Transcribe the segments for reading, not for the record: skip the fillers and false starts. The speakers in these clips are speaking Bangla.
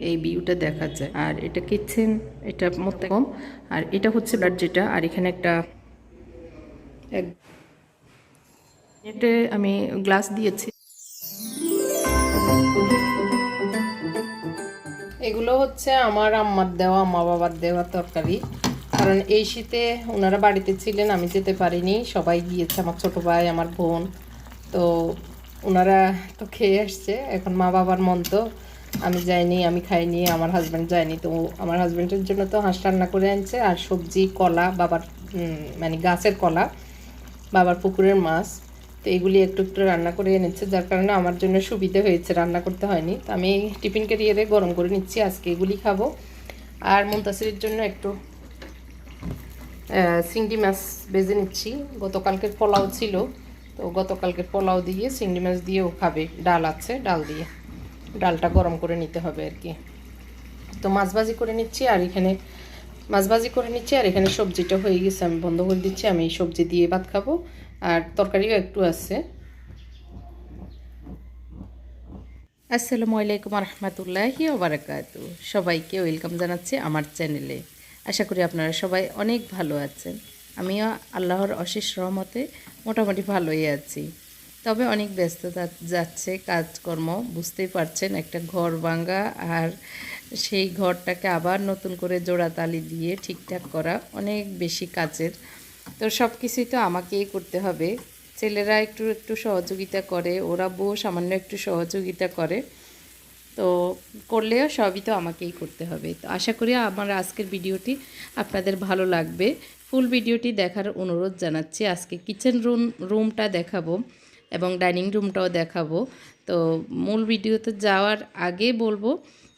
এই ভিউটা দেখা যায়। আর এটা কিচেন, এটা মধ্যে কম, আর এটা হচ্ছে ব্লাড যেটা। আর এখানে একটা এটা আমি গ্লাস দিয়েছি। এগুলো হচ্ছে আমার আম্মার দেওয়া, আম্মা বাবার দেওয়া তরকারি। কারণ এই শীতে ওনারা বাড়িতে ছিলেন, আমি যেতে পারিনি, সবাই গিয়েছে, আমার ছোট ভাই, আমার বোন। তো ওনারা তো খেয়ে আসছে। এখন মা বাবার মন তো, আমি যাইনি, আমি খাইনি, আমার হাজব্যান্ড যায়নি। তো আমার হাজব্যান্ডের জন্য তো হাঁস রান্না করে আনছে, আর সবজি, কলা, বাবার মানে গাছের কলা, বাবার পুকুরের মাছ। তো এগুলি একটু একটু রান্না করে এনেছে, যার কারণে আমার জন্য সুবিধা হয়েছে, রান্না করতে হয়নি। তো আমি টিফিন ক্যারিয়ারে গরম করে নিচ্ছি, আজকে এগুলি খাবো। আর মুনতাসিরের জন্য একটু চিংড়ি মাছ ভেজে নিচ্ছি। গতকালকের পোলাও ছিল, তো গতকালকের পোলাও দিয়ে চিংড়ি মাছ দিয়েও খাবে। ডাল আছে, ডাল দিয়ে, ডালটা গরম করে নিতে হবে আর কি। তো মাছ ভাজি করে নিচ্ছি, আর এখানে মাছ ভাজি করে নিচ্ছি, আর এখানে সবজিটা হয়ে গেছে, আমি বন্ধ করে দিচ্ছি। আমি সবজি দিয়ে ভাত খাবো, আর তরকারিও একটু আছে। আসসালামু আলাইকুম রহমতুল্লাহি ওবারাকাতু। সবাইকে ওয়েলকাম জানাচ্ছি আমার চ্যানেলে। আশা করি আপনারা সবাই অনেক ভালো আছেন। আমিও আল্লাহর অশেষ রহমতে মোটামুটি ভালোই আছি। তবে অনেক ব্যস্ততা যাচ্ছে, কাজকর্ম বুঝতেই পারছেন, একটা ঘর ভাঙা, আর সেই ঘরটাকে আবার নতুন করে জোড়াতালি দিয়ে ঠিকঠাক করা অনেক বেশি কাজের। তো সব কিছুই তো আমাকেই করতে হবে। ছেলেরা একটু একটু সহযোগিতা করে, ওরা বউ সামান্য একটু সহযোগিতা করে, তো করলেও সবই তো আমাকেই করতে হবে। তো আশা করি আমার আজকের ভিডিওটি আপনাদের ভালো লাগবে। ফুল ভিডিওটি দেখার অনুরোধ জানাচ্ছি। আজকে কিচেন রুমটা দেখাবো এবং ডাইনিং রুমটাও দেখাবো। তো মূল ভিডিওতে যাওয়ার আগে বলবো,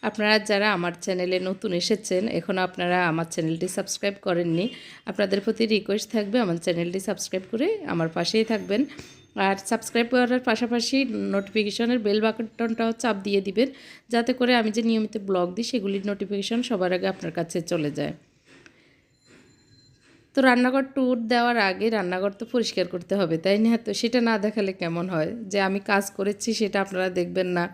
আপনারা যারা আমার চ্যানেলে নতুন এসেছেন, এখনও আপনারা আমার চ্যানেলটি সাবস্ক্রাইব করেননি, আপনাদের প্রতি রিকোয়েস্ট থাকবে আমার চ্যানেলটি সাবস্ক্রাইব করে আমার পাশেই থাকবেন। আর সাবস্ক্রাইব করার পাশাপাশি নোটিফিকেশনের বেল বাটনটাও চাপ দিয়ে দিবেন, যাতে করে আমি যে নিয়মিত ব্লগ দিই সেগুলির নোটিফিকেশন সবার আগে আপনার কাছে চলে যায়। তো রান্নাঘর ট্যুর দেওয়ার আগে রান্নাঘর তো পরিষ্কার করতে হবে, তাই না? তো সেটা না দেখালে কেমন হয়, যে আমি কাজ করেছি সেটা আপনারা দেখবেন না।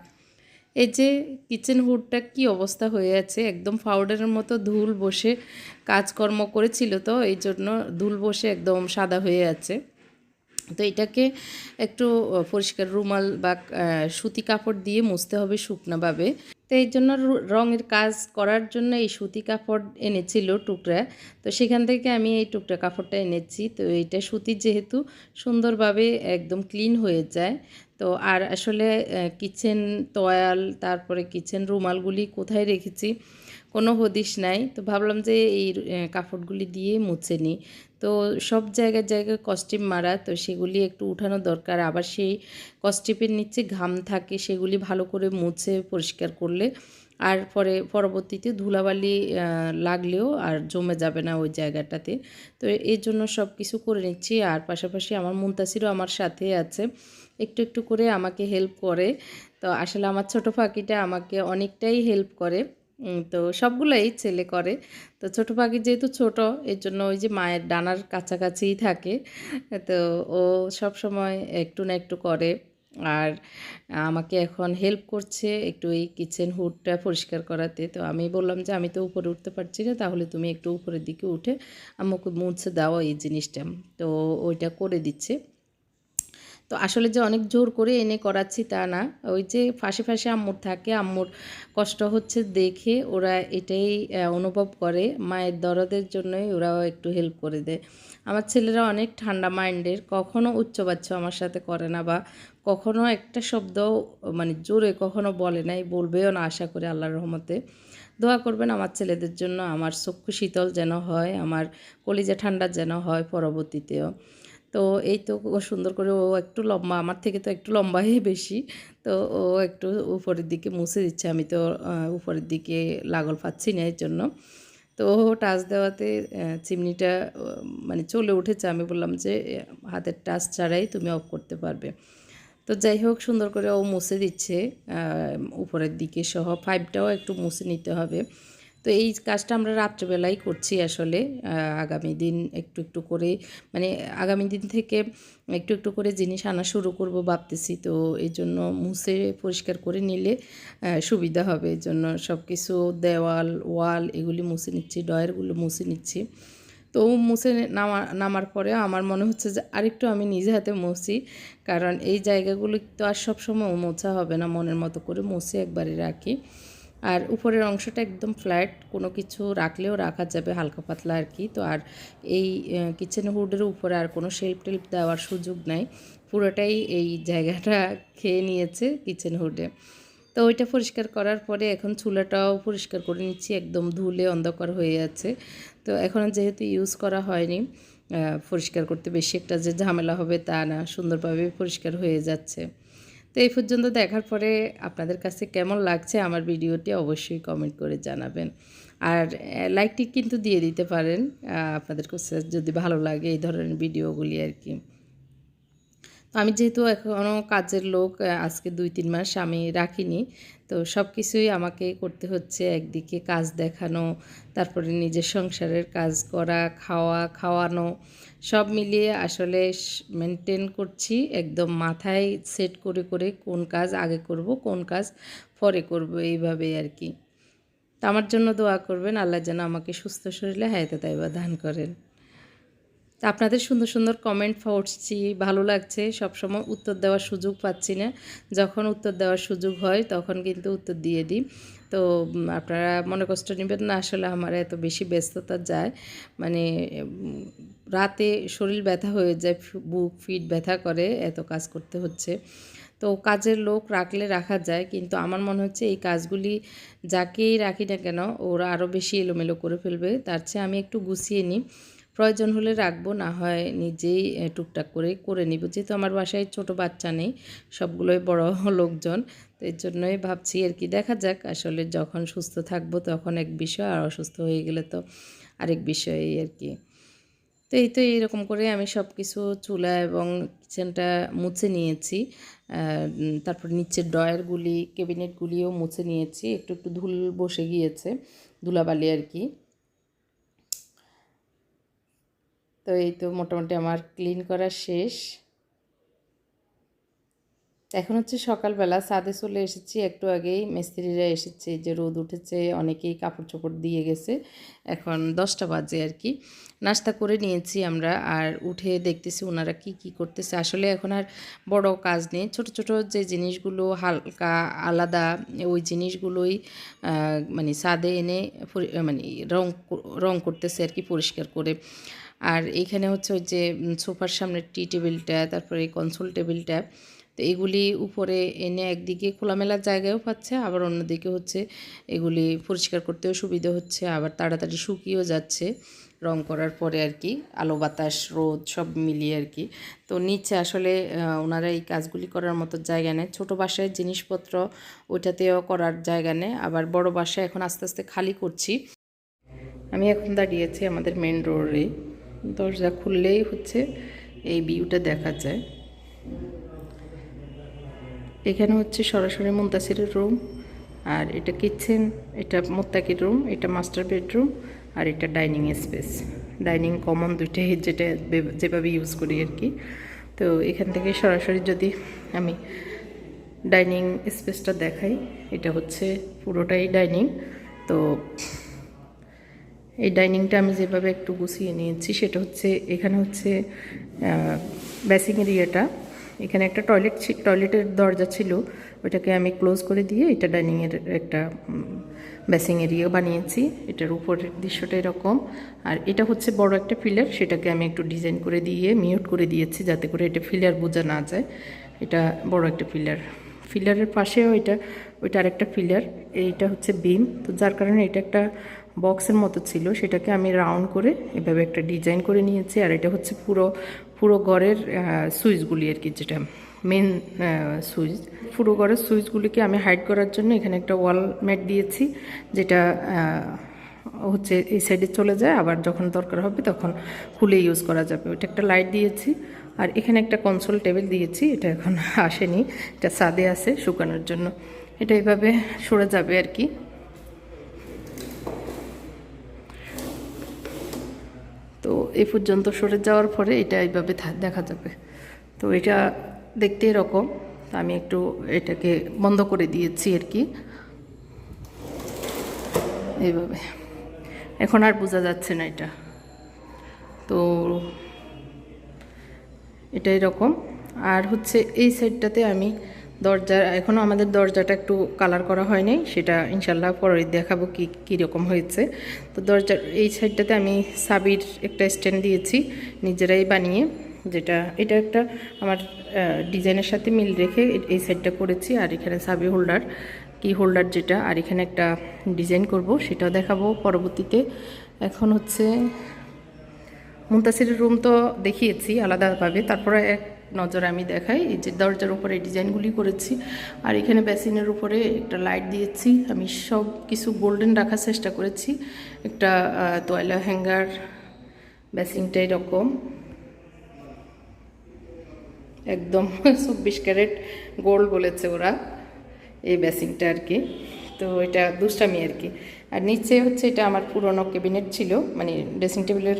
এই যে কিচেন হুডটা কি অবস্থা হয়ে আছে, একদম পাউডারের মতো ধুল বসে কাজকর্ম করেছিল, তো এই জন্য ধুল বসে একদম সাদা হয়ে আছে। তো এটাকে একটু পরিষ্কার রুমাল বা সুতি কাপড় দিয়ে মুছতে হবে শুকনোভাবে। তো এই জন্য রঙের কাজ করার জন্য এই সুতি কাপড় এনেছিল টুকরা, তো সেখান থেকে আমি এই টুকরা কাপড়টা এনেছি। তো এইটা সুতির যেহেতু সুন্দরভাবে একদম ক্লিন হয়ে যায়। তো আর আসলে কিচেন তোয়াল, তারপরে কিচেন রুমালগুলি কোথায় রেখেছি কোনো হদিশ নাই। তো ভাবলাম যে এই কাপড়গুলি দিয়ে মুছে নিই। তো সব জায়গায় জায়গায় কস্টিপ মারা, তো সেগুলি একটু উঠানো দরকার। আবার সেই কস্টিপের নিচে ঘাম থাকে, সেগুলি ভালো করে মুছে পরিষ্কার করলে আর পরবর্তীতে ধুলাবালি লাগলেও আর জমে যাবে না ওই জায়গাটাতে। তো এই জন্য সব কিছু করে নিচ্ছি। আর পাশাপাশি আমার মুনতাসিরও আমার সাথে আছে, একটু একটু করে আমাকে হেল্প করে। তো আসলে আমার ছোটো পাখিটা আমাকে অনেকটাই হেল্প করে। তো সবগুলোই ছেলে করে। তো ছোটো পাখি যেহেতু ছোট, এর জন্য ওই যে মায়ের ডানার কাছাকাছিই থাকে। তো ও সব সময় একটু না একটু করে। আর আমাকে এখন হেল্প করছে একটু এই কিচেন হুডটা পরিষ্কার করাতে। তো আমি বললাম যে আমি তো উপরে উঠতে পারছি না, তাহলে তুমি একটু উপরের দিকে উঠে আমাকে মুছে দাও এই জিনিসটা। তো ওইটা করে দিচ্ছে। তো আসলে যে অনেক জোর করে এনে করাচ্ছি তা না, ওই যে ফাঁসে ফাঁসে আম্মুর থাকে, আম্মুর কষ্ট হচ্ছে দেখে ওরা এটাই অনুভব করে, মায়ের দরদের জন্যই ওরাও একটু হেল্প করে দেয়। আমার ছেলেরা অনেক ঠান্ডা মাইন্ডের, কখনো উচ্চবাচ্য আমার সাথে করে না, বা কখনো একটা শব্দ মানে জোরে কখনো বলে নাই, বলবেও না আশা করে আল্লাহর রহমতে। দোয়া করবেন আমার ছেলেদের জন্য, আমার চক্ষু শীতল যেন হয়, আমার কলিজা ঠান্ডা যেন হয় পরবর্তীতেও। তো এই তো ও সুন্দর করে, ও একটু লম্বা, আমার থেকে তো একটু লম্বাই বেশি। তো ও একটু উপরের দিকে মুছে দিচ্ছে, আমি তো উপরের দিকে লাগল পাচ্ছি না এর জন্য। তো ও টাচ দেওয়াতে চিমনিটা মানে চলে উঠেছে। আমি বললাম যে হাতের টাচ ছাড়াই তুমি অফ করতে পারবে। তো যাই হোক, সুন্দর করে ও মুছে দিচ্ছে উপরের দিকে সহ, পাইপটাও একটু মুছে নিতে হবে। তো এই কাজটা আমরা রাত্রেবেলাই করছি আসলে। আগামী দিন একটু একটু করে মানে আগামী দিন থেকে একটু একটু করে জিনিস আনা শুরু করব ভাবতেছি। তো এই জন্য মুছে পরিষ্কার করে নিলে সুবিধা হবে। এই জন্য সব কিছু দেওয়াল ওয়াল এগুলি মুছে নিচ্ছি, ড্রয়ারগুলো মুছে নিচ্ছি। তো মুছে নামার পরে আমার মনে হচ্ছে যে আরেকটু আমি নিজে হাতে মুছি, কারণ এই জায়গাগুলো তো আর সবসময় মোছা হবে না, মনের মতো করে মুছে একবারে রাখি। আর উপরের অংশটা একদম ফ্ল্যাট, কোনো কিছু রাখলেও রাখা যাবে হালকা পাতলা আর কি। তো আর এই কিচেন হুডের উপরে আর কোনো শেল্ফ টেল্ফ দেওয়ার সুযোগ নাই, পুরোটাই এই জায়গাটা খেয়ে নিয়েছে কিচেন হুডে। তো ওইটা পরিষ্কার করার পরে এখন চুলাটাও পরিষ্কার করে নিচ্ছি, একদম ধুলে অন্ধকার হয়ে আছে। তো এখন যেহেতু ইউজ করা হয়নি, পরিষ্কার করতে বেশি একটা যে ঝামেলা হবে তা না, সুন্দরভাবে পরিষ্কার হয়ে যাচ্ছে। তো এই পর্যন্ত দেখার পরে আপনাদের কাছে কেমন লাগছে আমার ভিডিওটি অবশ্যই কমেন্ট করে জানাবেন। আর লাইকটি কিন্তু দিয়ে দিতে পারেন আপনাদের কাছে যদি ভালো লাগে এই ধরনের ভিডিওগুলি আর কি। আমি যেহেতু এখনও কাজের লোক, আজকে 2-3 মাস আমি রাখিনি, তো সব কিছুই আমাকে করতে হচ্ছে। একদিকে কাজ দেখানো, তারপরে নিজের সংসারের কাজ করা, খাওয়ানো, সব মিলিয়ে আসলে মেনটেন করছি একদম মাথায় সেট করে করে কোন কাজ আগে করব, কোন কাজ পরে করব, এইভাবেই আর কি। তো আমার জন্য দোয়া করবেন, আল্লাহ যেন আমাকে সুস্থ শরীরে হায়াতে তাইবা দান করেন। তা আপনাদের সুন্দর সুন্দর কমেন্ট পড়ছি, ভালো লাগছে। সবসময় উত্তর দেওয়ার সুযোগ পাচ্ছি না, যখন উত্তর দেওয়ার সুযোগ হয় তখন কিন্তু উত্তর দিয়ে দিই। তো আপনারা মনে কষ্ট নেবেন না, আসলে আমার এত বেশি ব্যস্ততা যায়, মানে রাতে শরীর ব্যথা হয়ে যায়, বুক ফিট ব্যথা করে, এত কাজ করতে হচ্ছে। তো কাজের লোক রাখলে রাখা যায়, কিন্তু আমার মনে হচ্ছে এই কাজগুলি যাকেই রাখি না কেন ওরা আরও বেশি এলোমেলো করে ফেলবে। তার চেয়ে আমি একটু গুছিয়ে নিই, প্রয়োজন হলে রাখবো, না হয় নিজেই টুকটাক করে নিব। যেহেতু আমার বাসায় ছোট বাচ্চা নেই, সবগুলোই বড় লোকজন, তো এর জন্যই ভাবছি আর কি। দেখা যাক, আসলে যখন সুস্থ থাকবো তখন এক বিষয়, আর অসুস্থ হয়ে গেলে তো আরেক বিষয় আর কি। তো এই তো এইরকম করে আমি সব কিছু চুলা এবং কিচেনটা মুছে নিয়েছি। তারপর নিচের ড্রয়ারগুলি, ক্যাবিনেটগুলিও মুছে নিয়েছি। একটু একটু ধুল বসে গিয়েছে, ধুলাবালি আর কি। তো এই তো মোটামুটি আমার ক্লিন করা শেষ। এখন হচ্ছে সকালবেলা, ছাদে চলে এসেছি একটু আগেই, মিস্ত্রিরা এসেছে, যে রোদ উঠেছে, অনেকেই কাপড় চোপড় দিয়ে গেছে। এখন 10টা বাজে আর কি। নাস্তা করে নিয়েছি আমরা, আর উঠে দেখতেছি ওনারা কি কি করতেছে। আসলে এখন আর বড় কাজ নেই, ছোট ছোট যে জিনিসগুলো হালকা আলাদা ওই জিনিসগুলোই মানে ছাদে এনে মানে রং করতেছে আর কি, পরিষ্কার করে। আর এইখানে হচ্ছে ওই যে সোফার সামনের টি টেবিলটা, তারপরে এই কনসোল টেবিলটা, তো এগুলি উপরে এনে একদিকে খোলামেলা জায়গায়ও পাচ্ছে, আবার অন্যদিকে হচ্ছে এগুলি পরিষ্কার করতেও সুবিধা হচ্ছে, আবার তাড়াতাড়ি শুকিয়েও যাচ্ছে রং করার পরে আর কি, আলো বাতাস রোদ সব মিলিয়ে আর কি। তো নিচে আসলে ওনারা এই কাজগুলি করার মতো জায়গা নেই। ছোটো বাসায় জিনিসপত্র ওইটাতেও করার জায়গা নেই, আবার বড় বাসায় এখন আস্তে আস্তে খালি করছি। আমি এখন দাঁড়িয়েছি আমাদের মেন রোডে, দরজা খুললেই হচ্ছে এই ভিউটা দেখা যায়। এখানে হচ্ছে সরাসরি মুনতাসিরের রুম, আর এটা কিচেন, এটা মোত্তাকির রুম, এটা মাস্টার বেডরুম, আর এটা ডাইনিং স্পেস। ডাইনিং কমন দুইটাই, যেটা যেভাবে ইউজ করি আর কি। তো এখান থেকে সরাসরি যদি আমি ডাইনিং স্পেসটা দেখাই, এটা হচ্ছে পুরোটাই ডাইনিং। তো এই ডাইনিংটা আমি যেভাবে একটু গুছিয়ে নিয়েছি সেটা হচ্ছে, এখানে হচ্ছে বেসিং এরিয়াটা, এখানে একটা টয়লেটের দরজা ছিল, ওইটাকে আমি ক্লোজ করে দিয়ে এটা ডাইনিংয়ের একটা বেসিং এরিয়া বানিয়েছি। এটার উপরের দৃশ্যটা এরকম, আর এটা হচ্ছে বড় একটা পিলার, সেটাকে আমি একটু ডিজাইন করে দিয়ে মিউট করে দিয়েছি যাতে করে এটা পিলার বোঝা না যায়। এটা বড় একটা পিলারের পাশেও ওইটা আরেকটা পিলার, এইটা হচ্ছে বিম। তো যার কারণে এটা একটা বক্সের মতো ছিল, সেটাকে আমি রাউন্ড করে এভাবে একটা ডিজাইন করে নিয়েছি। আর এটা হচ্ছে পুরো ঘরের সুইচগুলি আর কি, যেটা মেন সুইচ, পুরো ঘরের সুইচগুলিকে আমি হাইড করার জন্য এখানে একটা ওয়াল ম্যাট দিয়েছি, যেটা হচ্ছে এই সাইডে চলে যায়, আবার যখন দরকার হবে তখন খুলে ইউজ করা যাবে। ওইটা একটা লাইট দিয়েছি, আর এখানে একটা কনসোল টেবিল দিয়েছি, এটা এখন আসেনি, এটা ছাদে আছে শুকানোর জন্য। এটা এইভাবে সরে যাবে আর কি। তো এই পর্যন্ত সরে যাওয়ার পরে এটা এইভাবে দেখা যাবে। তো এটা দেখতে এরকম, আমি একটু এটাকে বন্ধ করে দিয়েছি আর কি, এইভাবে। এখন আর বোঝা যাচ্ছে না এটা। তো এটা এরকম। আর হচ্ছে এই সাইডটাতে আমি দরজা, এখনও আমাদের দরজাটা একটু কালার করা হয়নি, সেটা ইনশাল্লাহ পরে দেখাবো কীরকম হয়েছে। তো দরজার এই সাইডটাতে আমি সাবির একটা স্ট্যান্ড দিয়েছি নিজেরাই বানিয়ে, যেটা এটা একটা আমার ডিজাইনের সাথে মিল রেখে এই সাইডটা করেছি। আর এখানে সাবি হোল্ডার, কি হোল্ডার যেটা, আর এখানে একটা ডিজাইন করব, সেটাও দেখাবো পরবর্তীতে। এখন হচ্ছে মুনতাসিরের রুম তো দেখিয়েছি আলাদাভাবে, তারপরে এক নজর আমি দেখাই। এই যে দরজার উপরে ডিজাইনগুলি করেছি, আর এখানে বেসিনের উপরে একটা লাইট দিয়েছি। আমি সব কিছু গোল্ডেন রাখার চেষ্টা করেছি। একটা তোয়ালা হ্যাঙ্গার, বেসিনটা এরকম একদম 24 ক্যারেট গোল্ড বলেছে ওরা এই বেসিনটা আর কি। তো এটা দুষ্টামি আর কি। আর নিচে হচ্ছে এটা আমার পুরনো ক্যাবিনেট ছিল, মানে ড্রেসিং টেবিলের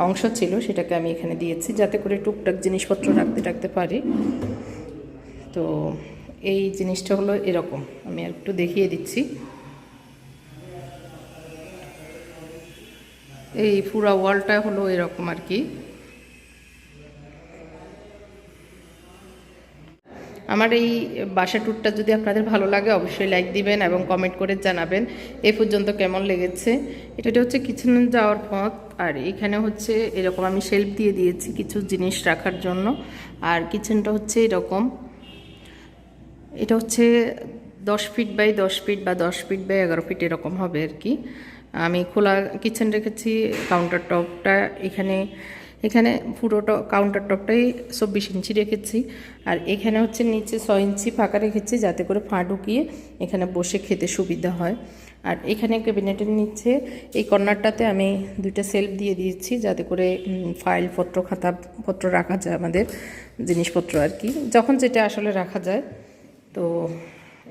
অংশ ছিল, সেটাকে আমি এখানে দিয়েছি যাতে করে টুকটাক জিনিসপত্র রাখতে পারি। তো এই জিনিসটা হলো এরকম, আমি আর একটু দেখিয়ে দিচ্ছি। এই পুরা ওয়ালটা হলো এরকম আর কি। আমার এই বাসা ট্যুরটা যদি আপনাদের ভালো লাগে অবশ্যই লাইক দিবেন এবং কমেন্ট করে জানাবেন এই পর্যন্ত কেমন লেগেছে। এটা হচ্ছে কিচেনে যাওয়ার পথ, আর এখানে হচ্ছে এরকম আমি শেলফ দিয়ে দিয়েছি কিছু জিনিস রাখার জন্য। আর কিচেনটা হচ্ছে এরকম, এটা হচ্ছে 10 ফিট বাই 10 ফিট বা 10 ফিট বাই 11 ফিট এরকম হবে আর কি। আমি খোলা কিচেন রেখেছি। কাউন্টার টপটা এখানে পুরোটা কাউন্টার টপটাই 24 ইঞ্চি রেখেছি। আর এখানে হচ্ছে নিচে 6 ইঞ্চি ফাঁকা রেখেছি যাতে করে ফাঁ ঢুকিয়ে এখানে বসে খেতে সুবিধা হয়। আর এখানে ক্যাবিনেটের নিচে এই কর্নারটাতে আমি 2টা সেলফ দিয়ে দিয়েছি যাতে করে ফাইলপত্র খাতাপত্র রাখা যায়, আমাদের জিনিসপত্র আর কি, যখন যেটা আসলে রাখা যায়। তো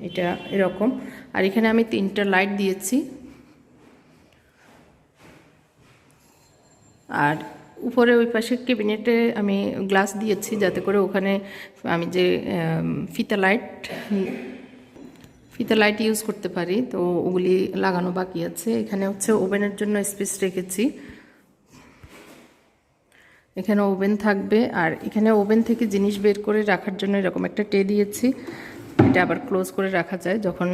এটা এরকম। আর এখানে আমি 3টা লাইট দিয়েছি। আর উপরে ওই পাশে ক্যাবিনেটে আমি গ্লাস দিয়েছি যাতে করে ওখানে আমি যে ফিতা লাইট ইউজ করতে পারি। তো ওগুলি লাগানো বাকি আছে। এখানে হচ্ছে ওভেনের জন্য স্পেস রেখেছি, এখানে ওভেন থাকবে। আর এখানে ওভেন থেকে জিনিস বের করে রাখার জন্য এরকম একটা ট্রে দিয়েছি, এটা আবার ক্লোজ করে রাখা যায় যখন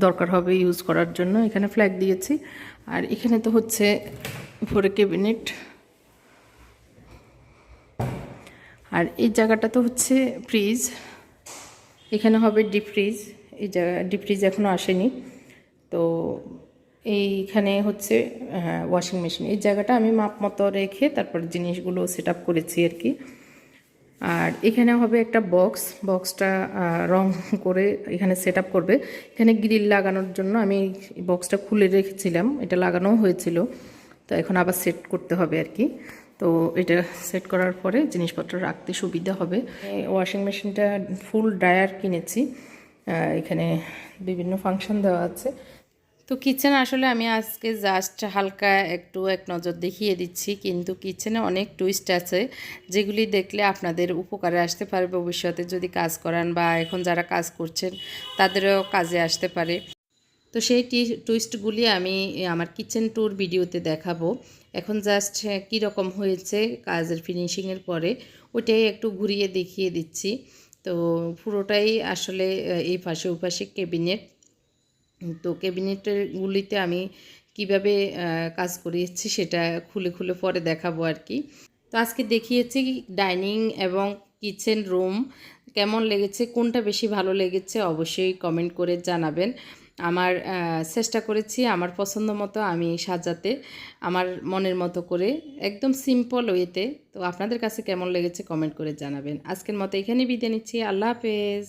দরকার হবে ইউজ করার জন্য। এখানে ফ্ল্যাগ দিয়েছি। আর এখানে তো হচ্ছে উপরে ক্যাবিনেট। আর এই জায়গাটা তো হচ্ছে ফ্রিজ, এখানে হবে ডিপ ফ্রিজ। এই জায়গা ডিপ ফ্রিজ এখনও আসেনি। তো এইখানে হচ্ছে ওয়াশিং মেশিন। এই জায়গাটা আমি মাপ মতো রেখে তারপর জিনিসগুলো সেট আপ করেছি আর কি। আর এখানে হবে একটা বক্সটা রং করে এখানে সেট আপ করবে। এখানে গ্রিল লাগানোর জন্য আমি বক্সটা খুলে রেখেছিলাম, এটা লাগানোও হয়েছিল, তো এখন আবার সেট করতে হবে আর কি। তো এটা সেট করার পরে জিনিসপত্র রাখতে সুবিধা হবে। ওয়াশিং মেশিনটা ফুল ড্রায়ার কিনেছি, এখানে বিভিন্ন ফাংশন দেওয়া আছে। তো কিচেন আসলে আমি আজকে জাস্ট হালকা একটু এক নজর দেখিয়ে দিচ্ছি, কিন্তু কিচেনে অনেক টুইস্ট আছে যেগুলি দেখলে আপনাদের উপকারে আসতে পারে ভবিষ্যতে যদি কাজ করান, বা এখন যারা কাজ করছেন তাদেরও কাজে আসতে পারে। তো সেই টুইস্টগুলি আমি আমার কিচেন ট্যুর ভিডিওতে দেখাবো। এখন জাস্ট কীরকম হয়েছে কাজের ফিনিশিংয়ের পরে ওইটাই একটু ঘুরিয়ে দেখিয়ে দিচ্ছি। তো পুরোটাই আসলে এই পাশে ওই পাশে ক্যাবিনেট। তো ক্যাবিনেটগুলিতে আমি কিভাবে কাজ করিয়েছি সেটা খুলে খুলে পরে দেখাবো আর কি। তো আজকে দেখিয়েছি ডাইনিং এবং কিচেন রুম, কেমন লেগেছে, কোনটা বেশি ভালো লেগেছে অবশ্যই কমেন্ট করে জানাবেন। আমার চেষ্টা করেছি আমার পছন্দ মতো আমি সাজাতে, আমার মনের মতো করে, একদম সিম্পল ওয়েতে। তো আপনাদের কাছে কেমন লেগেছে কমেন্ট করে জানাবেন। আজকের মতো এখানেই বিদায় নিচ্ছি। আল্লাহ হাফেজ।